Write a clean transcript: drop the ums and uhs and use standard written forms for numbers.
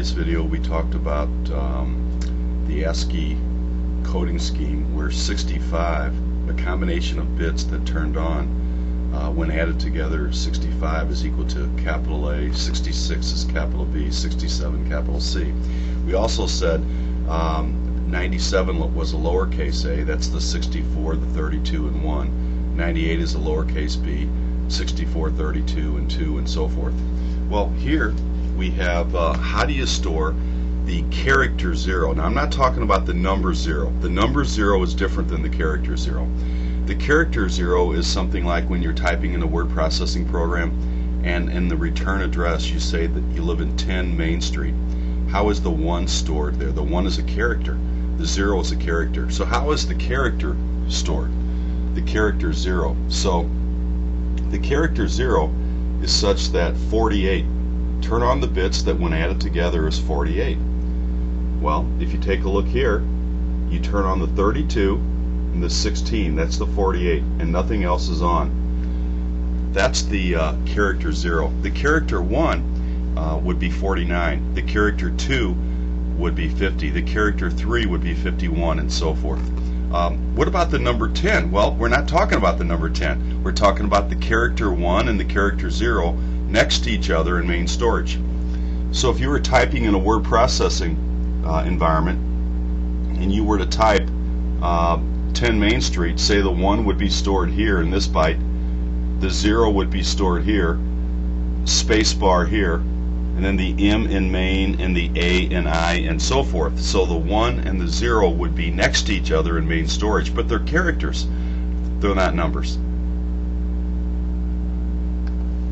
previous video we talked about the ASCII coding scheme where 65, a combination of bits that turned on, when added together, 65 is equal to capital A, 66 is capital B, 67 capital C. We also said 97 was a lowercase a, that's the 64, the 32, and 1. 98 is a lowercase b, 64, 32, and 2, and so forth. Well, here we have how do you store the character 0. Now, I'm not talking about the number 0. The number 0 is different than the character 0. The character 0 is something like when you're typing in a word processing program and in the return address you say that you live in 10 Main Street. How is the 1 stored there? The 1 is a character. The 0 is a character. So how is the character stored? The character 0. So the character 0 is such that 48. Turn on the bits that when added together is 48. Well, if you take a look here, you turn on the 32 and the 16, that's the 48, and nothing else is on. That's the character 0. The character 1 would be 49. The character 2 would be 50. The character 3 would be 51, and so forth. What about the number 10? Well, we're not talking about the number 10. We're talking about the character 1 and the character 0 next to each other in main storage. So if you were typing in a word processing environment and you were to type 10 Main Street, say the 1 would be stored here in this byte, the 0 would be stored here, space bar here, and then the M in main and the A and I and so forth. So the 1 and the 0 would be next to each other in main storage, but they're characters. They're not numbers.